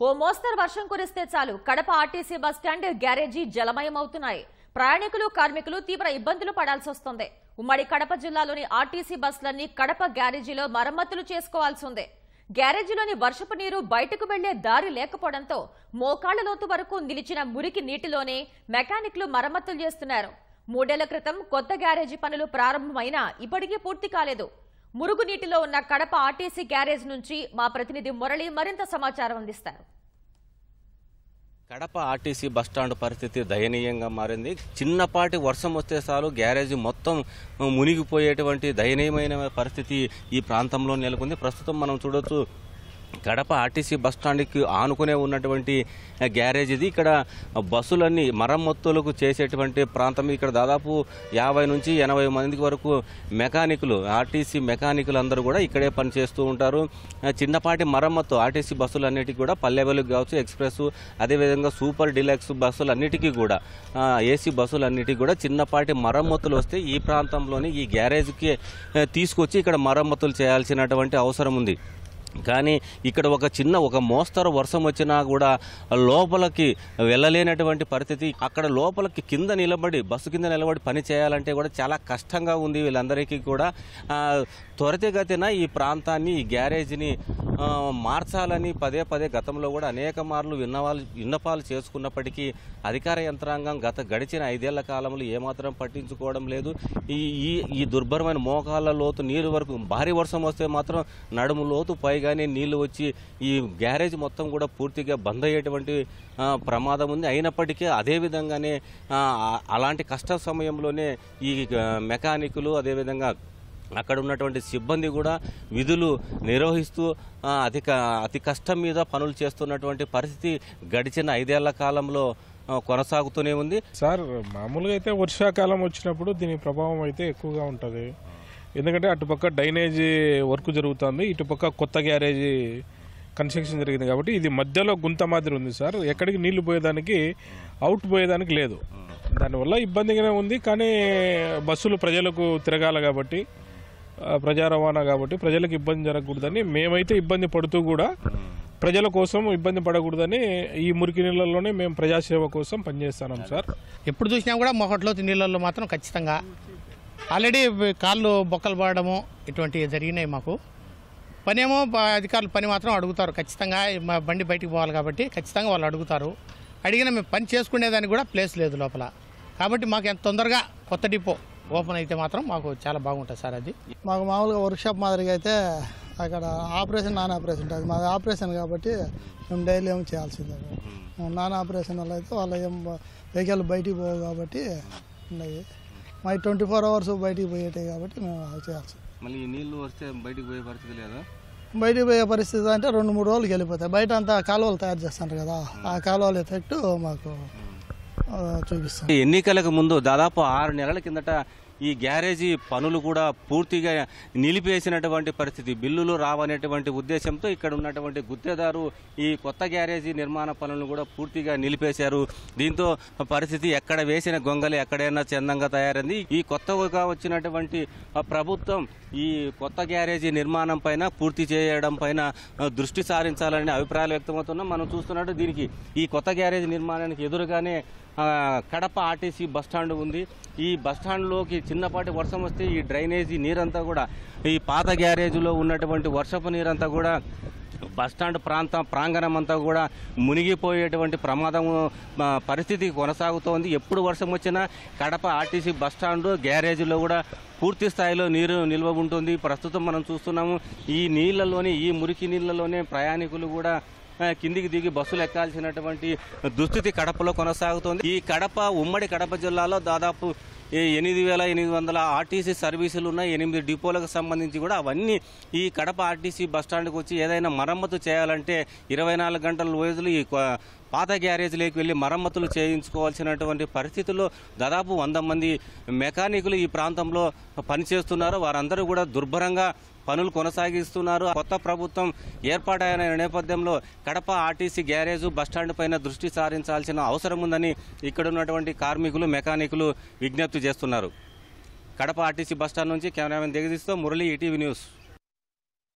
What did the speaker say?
ఓ మోస్తరు వర్షం కురిస్తే చాలు కడప ఆర్టీసీ బస్టాండ్ గ్యారేజీ జలమయమవుతున్నాయి. ప్రయాణికులు కార్మికులు తీవ్ర ఇబ్బందులు పడాల్సి వస్తుంది. ఉమ్మడి కడప జిల్లాలోని ఆర్టీసీ బస్సులన్నీ కడప గ్యారేజీలో మరమ్మతులు చేసుకోవాల్సి ఉంది. గ్యారేజీలోని వర్షపు నీరు బయటకు వెళ్లే దారి లేకపోవడంతో మోకాళ్ల లోతు వరకు నిలిచిన మురికి నీటిలోనే మెకానిక్లు మరమ్మతులు చేస్తున్నారు. 3 ఏళ్ల క్రితం కొత్త గ్యారేజీ పనులు ప్రారంభమైనా ఇప్పటికీ పూర్తి కాలేదు. మురుగునీటిలో ఉన్న కడప ఆర్టీసీ గ్యారేజ్ నుంచి మా ప్రతినిధి మురళి మరింత సమాచారం అందిస్తారు. కడప ఆర్టీసీ బస్టాండ్ పరిస్థితి దయనీయంగా మారింది. చిన్నపాటి వర్షం వస్తే చాలు గ్యారేజీ మొత్తం మునిగిపోయేటువంటి దయనీయమైన పరిస్థితి ఈ ప్రాంతంలో నెలకొంది. ప్రస్తుతం మనం చూడొచ్చు కడప ఆర్టీసీ బస్టాండ్కి ఆనుకునే ఉన్నటువంటి గ్యారేజ్ ఇది. ఇక్కడ బస్సులన్నీ మరమ్మతులకు చేసేటువంటి ప్రాంతం. ఇక్కడ దాదాపు 50 నుంచి 80 మంది వరకు మెకానికులు, ఆర్టీసీ మెకానికులు అందరూ కూడా ఇక్కడే పనిచేస్తూ ఉంటారు. చిన్నపాటి మరమ్మత్తు ఆర్టీసీ బస్సులన్నిటికీ కూడా పల్లెవెలుగు కావచ్చు, ఎక్స్ప్రెస్, అదేవిధంగా సూపర్ డిలక్స్ బస్సులన్నిటికీ కూడా, ఏసీ బస్సులన్నిటికీ కూడా చిన్నపాటి మరమ్మతులు వస్తే ఈ ప్రాంతంలోని ఈ గ్యారేజ్కి తీసుకొచ్చి ఇక్కడ మరమ్మతులు చేయాల్సినటువంటి అవసరం ఉంది. కానీ ఇక్కడ ఒక మోస్తరు వర్షం వచ్చినా కూడా లోపలికి వెళ్ళలేనటువంటి పరిస్థితి. అక్కడ లోపలికి బస్సు కింద నిలబడి పని చేయాలంటే కూడా చాలా కష్టంగా ఉంది వీళ్ళందరికీ కూడా. త్వరితగతిన ఈ ప్రాంతాన్ని, ఈ గ్యారేజీని మార్చాలని పదే పదే గతంలో కూడా అనేక మార్లు విన్నపాలు చేసుకున్నప్పటికీ అధికార యంత్రాంగం గడిచిన 5 ఏళ్ల కాలంలో ఏమాత్రం పట్టించుకోవడం లేదు. ఈ దుర్భరమైన మోకాళ్ళ లోతు నీరు వరకు భారీ వర్షం వస్తే మాత్రం నడుము లోతు పైగానే నీళ్లు వచ్చి ఈ గ్యారేజ్ మొత్తం కూడా పూర్తిగా బంద్ అయ్యేటువంటి ప్రమాదం ఉంది. అయినప్పటికీ అదేవిధంగానే అలాంటి కష్ట సమయంలోనే ఈ మెకానికులు, అదేవిధంగా అక్కడ ఉన్నటువంటి సిబ్బంది కూడా విధులు నిర్వహిస్తూ అతి కష్టం మీద పనులు చేస్తున్నటువంటి పరిస్థితి గడిచిన 5 ఏళ్ల కాలంలో కొనసాగుతూనే ఉంది. సార్, మామూలుగా అయితే వర్షాకాలం వచ్చినప్పుడు దీని ప్రభావం అయితే ఎక్కువగా ఉంటుంది. ఎందుకంటే అటుపక్క డ్రైనేజీ వర్క్ జరుగుతుంది, ఇటుపక్క కొత్త గ్యారేజీ కన్స్ట్రక్షన్ జరిగింది కాబట్టి ఇది మధ్యలో గుంత మాదిరి ఉంది సార్. ఎక్కడికి నీళ్లు పోయేదానికి, అవుట్ పోయేదానికి లేదు. దానివల్ల ఇబ్బందిగానే ఉంది. కానీ బస్సులు ప్రజలకు తిరగాలి కాబట్టి, ప్రజా రవాణా కాబట్టి ప్రజలకు ఇబ్బంది జరగకూడదని, మేమైతే ఇబ్బంది పడుతూ కూడా ప్రజల కోసం ఇబ్బంది పడకూడదని ఈ మురికి నీళ్ళలోనే మేము ప్రజాసేవ కోసం పనిచేస్తున్నాం సార్. ఎప్పుడు చూసినా కూడా మొహట్లోతు నీళ్ళల్లో మాత్రం ఖచ్చితంగా ఆల్రెడీ కాళ్ళు బొక్కలు పడడము ఇటువంటివి జరిగినాయి. మాకు పనేమో అధికారులు పని మాత్రం అడుగుతారు. ఖచ్చితంగా మా బండి బయటికి పోవాలి కాబట్టి ఖచ్చితంగా వాళ్ళు అడుగుతారు. అడిగినా మేము పని చేసుకునేదానికి కూడా ప్లేస్ లేదు లోపల. కాబట్టి మాకు ఎంత తొందరగా కొత్త డిపో ఓపెన్ అయితే మాత్రం మాకు చాలా బాగుంటుంది సార్. అది మాకు మామూలుగా వర్క్షాప్ మాదిరిగా అయితే అక్కడ ఆపరేషన్, నాన్ ఆపరేషన్ ఉంటుంది. మాది ఆపరేషన్ కాబట్టి మేము డైలీ ఏం చేయాల్సిందే. నాన్ ఆపరేషన్ వల్ల అయితే వాళ్ళ ఏం వెహికల్ బయటికి పోవు కాబట్టి ఉన్నాయి. మా 24 అవర్స్ బయటికి పోయేటాయి కాబట్టి మేము చేయాల్సింది. మళ్ళీ నీళ్లు వస్తే బయటికి పోయే పరిస్థితి లేదా? బయటికి పోయే పరిస్థితి అంటే 2-3 రోజులకి వెళ్ళిపోతాయి. బయట అంతా కాలువలు తయారు చేస్తారు కదా, ఆ కాలువల ఎఫెక్ట్ మాకు చూపిస్తాం. ఎన్నికలకు ముందు దాదాపు 6 నెలల కిందట ఈ గ్యారేజీ పనులు కూడా పూర్తిగా నిలిపేసినటువంటి పరిస్థితి. బిల్లులు రావనేటువంటి ఉద్దేశంతో ఇక్కడ ఉన్నటువంటి గుత్తేదారు ఈ కొత్త గ్యారేజీ నిర్మాణ పనులను కూడా పూర్తిగా నిలిపేశారు. దీంతో పరిస్థితి ఎక్కడ వేసిన గొంగలి ఎక్కడైనా చందంగా తయారైంది. ఈ కొత్తగా వచ్చినటువంటి ప్రభుత్వం ఈ కొత్త గ్యారేజీ నిర్మాణం పైన, పూర్తి చేయడం పైన దృష్టి సారించాలని అభిప్రాయాలు వ్యక్తమవుతున్నాం. మనం చూస్తున్నట్టు దీనికి, ఈ కొత్త గ్యారేజీ నిర్మాణానికి ఎదురుగానే కడప ఆర్టీసీ బస్టాండ్ ఉంది. ఈ బస్టాండ్లోకి చిన్నపాటి వర్షం వస్తే ఈ డ్రైనేజీ నీరంతా కూడా, ఈ పాత గ్యారేజీలో ఉన్నటువంటి వర్షపు నీరంతా కూడా బస్టాండ్ ప్రాంగణం అంతా కూడా మునిగిపోయేటువంటి ప్రమాదం పరిస్థితి కొనసాగుతోంది. ఎప్పుడు వర్షం వచ్చినా కడప ఆర్టీసీ బస్టాండ్ గ్యారేజీలో కూడా పూర్తి స్థాయిలో నీరు నిల్వ ఉంటుంది. ప్రస్తుతం మనం చూస్తున్నాము ఈ నీళ్లలోనే, ఈ మురికి నీళ్లలోనే ప్రయాణికులు కూడా కిందికి దిగి బస్సులు ఎక్కాల్సినటువంటి దుస్థితి కడపలో కొనసాగుతోంది. ఈ ఉమ్మడి కడప జిల్లాలో దాదాపు 8,800 ఆర్టీసీ సర్వీసులు ఉన్నాయి. 8 డిపోలకు సంబంధించి కూడా అవన్నీ ఈ కడప ఆర్టీసీ బస్టాండ్కి వచ్చి ఏదైనా మరమ్మతు చేయాలంటే 24 గంటల రోజులు ఈ పాత గ్యారేజీలోకి వెళ్ళి మరమ్మతులు చేయించుకోవాల్సినటువంటి పరిస్థితుల్లో దాదాపు 100 మంది మెకానికులు ఈ ప్రాంతంలో పనిచేస్తున్నారు. వారందరూ కూడా దుర్భరంగా పనులు కొనసాగిస్తున్నారు. కొత్త ప్రభుత్వం ఏర్పాటైన నేపథ్యంలో కడప ఆర్టీసీ గ్యారేజు బస్టాండ్ పైన దృష్టి సారించాల్సిన అవసరం ఉందని ఇక్కడ ఉన్నటువంటి కార్మికులు, మెకానికులు విజ్ఞప్తి చేస్తున్నారు. కడప ఆర్టీసీ బస్టాండ్ నుంచి కెమెరామెన్ జగదీష్తో మురళి, ఈటీవీ న్యూస్.